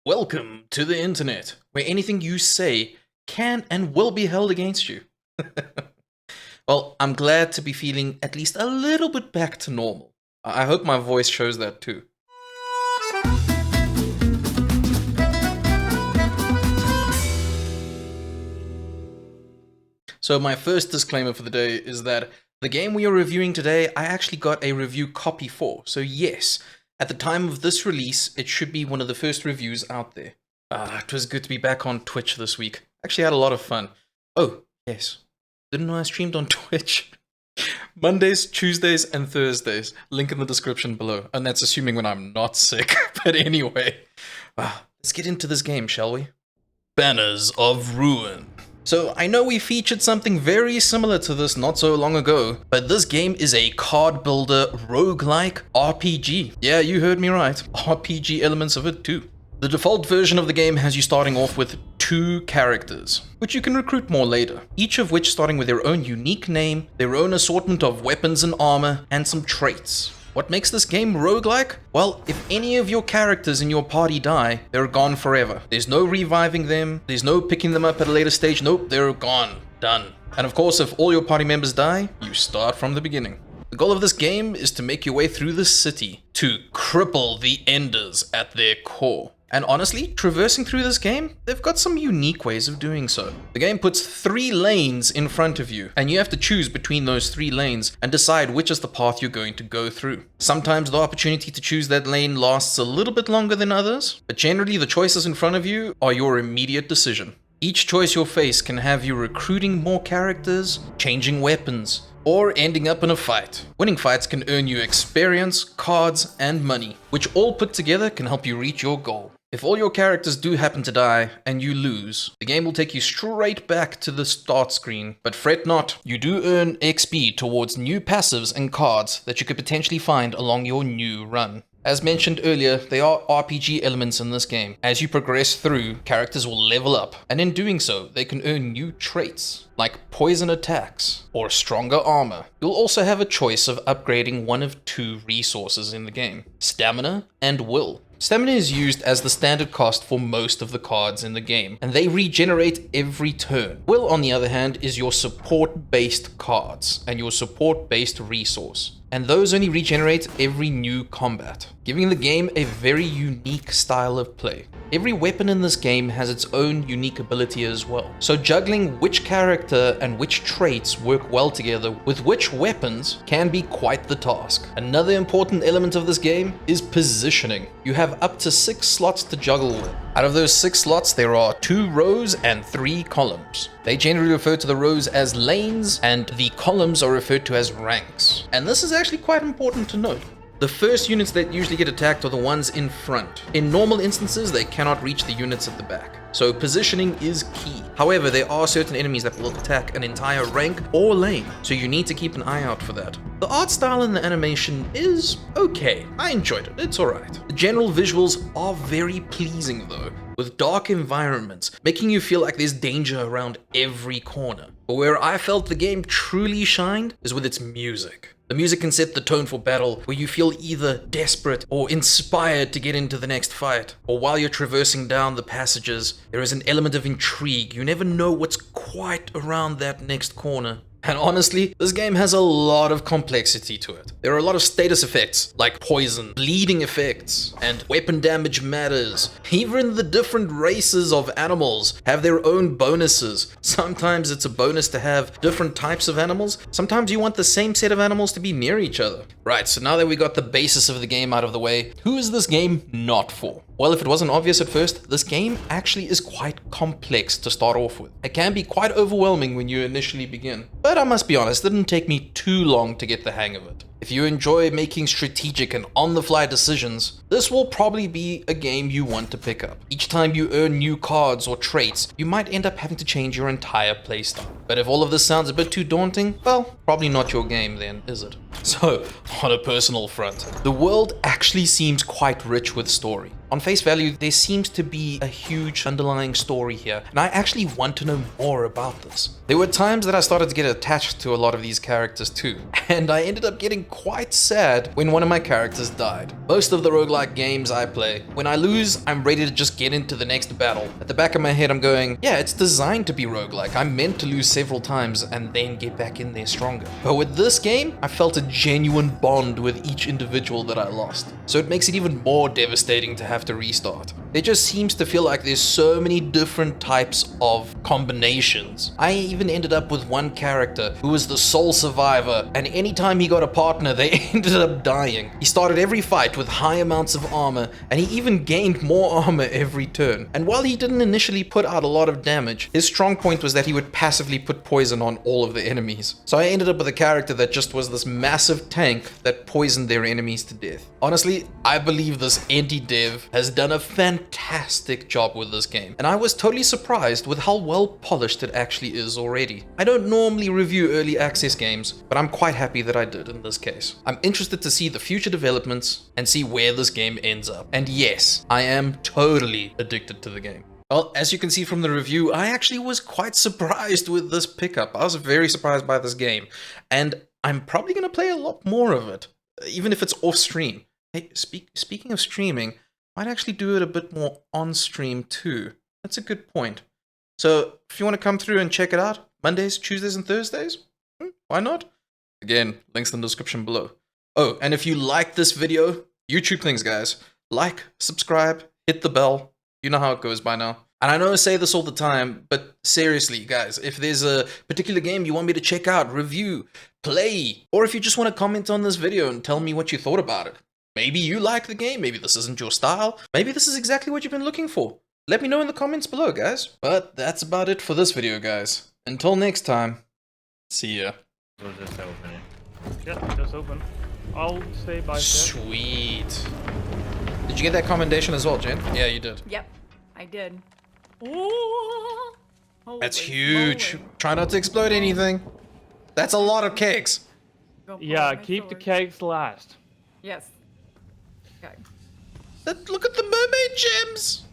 Welcome to the internet, where anything you say can and will be held against you. Well, I'm glad to be feeling at least a little bit back to normal. I hope my voice shows that too. So my first disclaimer for the day is that the game we are reviewing today, I actually got a review copy for. So yes, at the time of this release, it should be one of the first reviews out there. It was good to be back on Twitch this week. Actually had a lot of fun. Oh, yes. Didn't know I streamed on Twitch. Mondays, Tuesdays, and Thursdays. Link in the description below. And that's assuming when I'm not sick. But anyway, let's get into this game, shall we? Banners of Ruin. So I know we featured something very similar to this not so long ago, but this game is a card builder roguelike RPG. Yeah, you heard me right. RPG elements of it too. The default version of the game has you starting off with 2 characters, which you can recruit more later, each of which starting with their own unique name, their own assortment of weapons and armor, and some traits. What makes this game roguelike? Well, if any of your characters in your party die, they're gone forever. There's no reviving them, there's no picking them up at a later stage, nope, they're gone, done. And of course, if all your party members die, you start from the beginning. The goal of this game is to make your way through the city, to cripple the Enders at their core. And honestly, traversing through this game, they've got some unique ways of doing so. The game puts 3 lanes in front of you, and you have to choose between those 3 lanes and decide which is the path you're going to go through. Sometimes the opportunity to choose that lane lasts a little bit longer than others, but generally the choices in front of you are your immediate decision. Each choice you'll face can have you recruiting more characters, changing weapons, or ending up in a fight. Winning fights can earn you experience, cards, and money, which all put together can help you reach your goal. If all your characters do happen to die and you lose, the game will take you straight back to the start screen. But fret not, you do earn XP towards new passives and cards that you could potentially find along your new run. As mentioned earlier, there are RPG elements in this game. As you progress through, characters will level up, and in doing so, they can earn new traits, like poison attacks or stronger armor. You'll also have a choice of upgrading one of 2 resources in the game, stamina and will. Stamina is used as the standard cost for most of the cards in the game, and they regenerate every turn. Will, on the other hand, is your support-based cards and your support-based resource, and those only regenerate every new combat, giving the game a very unique style of play. Every weapon in this game has its own unique ability as well, so juggling which character and which traits work well together with which weapons can be quite the task. Another important element of this game is positioning. You have up to 6 slots to juggle with. Out of those 6 slots, there are 2 rows and 3 columns. They generally refer to the rows as lanes, and the columns are referred to as ranks. And this is actually quite important to note. The first units that usually get attacked are the ones in front. In normal instances, they cannot reach the units at the back, so positioning is key. However, there are certain enemies that will attack an entire rank or lane, so you need to keep an eye out for that. The art style and the animation is okay. I enjoyed it, it's alright. The general visuals are very pleasing though, with dark environments, making you feel like there's danger around every corner. But where I felt the game truly shined is with its music. The music can set the tone for battle, where you feel either desperate or inspired to get into the next fight. Or while you're traversing down the passages, there is an element of intrigue. You never know what's quite around that next corner. And honestly, this game has a lot of complexity to it. There are a lot of status effects, like poison, bleeding effects, and weapon damage matters. Even the different races of animals have their own bonuses. Sometimes it's a bonus to have different types of animals. Sometimes you want the same set of animals to be near each other. Right, so now that we got the basis of the game out of the way, who is this game not for? Well, if it wasn't obvious at first, this game actually is quite complex to start off with. It can be quite overwhelming when you initially begin. But I must be honest, it didn't take me too long to get the hang of it. If you enjoy making strategic and on-the-fly decisions, this will probably be a game you want to pick up. Each time you earn new cards or traits, you might end up having to change your entire playstyle. But if all of this sounds a bit too daunting, well, probably not your game then, is it? So, on a personal front, the world actually seems quite rich with story. On face value, there seems to be a huge underlying story here, and I actually want to know more about this. There were times that I started to get attached to a lot of these characters too, and I ended up getting quite sad when one of my characters died. Most of the roguelike games I play, when I lose, I'm ready to just get into the next battle. At the back of my head, I'm going, yeah, it's designed to be roguelike. I'm meant to lose several times and then get back in there stronger. But with this game, I felt a genuine bond with each individual that I lost. So it makes it even more devastating to have to restart. There just seems to feel like there's so many different types of combinations. I even ended up with one character who was the sole survivor, and anytime he got a partner, they ended up dying. He started every fight with high amounts of armor, and he even gained more armor every turn. And while he didn't initially put out a lot of damage, his strong point was that he would passively put poison on all of the enemies. So I ended up with a character that just was this massive tank that poisoned their enemies to death. Honestly, I believe this indie dev has done a fantastic job with this game, and I was totally surprised with how well polished it actually is already. I don't normally review early access games, but I'm quite happy that I did in this case. I'm interested to see the future developments and see where this game ends up. And yes, I am totally addicted to the game. Well, as you can see from the review, I actually was quite surprised with this pickup. I was very surprised by this game, and I'm probably going to play a lot more of it, even if it's off stream. Hey, speaking of streaming, I might actually do it a bit more on stream too. That's a good point. So if you want to come through and check it out, Mondays, Tuesdays, and Thursdays, why not? Again, links in the description below. Oh, and if you like this video, YouTube things, guys, like, subscribe, hit the bell. You know how it goes by now. And I know I say this all the time, but seriously, guys, if there's a particular game you want me to check out, review, play, or if you just want to comment on this video and tell me what you thought about it. Maybe you like the game, maybe this isn't your style, maybe this is exactly what you've been looking for. Let me know in the comments below, guys. But that's about it for this video, guys. Until next time, see ya. Was this open? Yeah, just open. I'll stay by. Sweet. Did you get that commendation as well, Jen? Yeah, you did. Yep, I did. Ooh, That's huge. Try not to explode anything. That's a lot of cakes. Yeah, keep the cakes last. Yes. Okay. Look at the mermaid gems.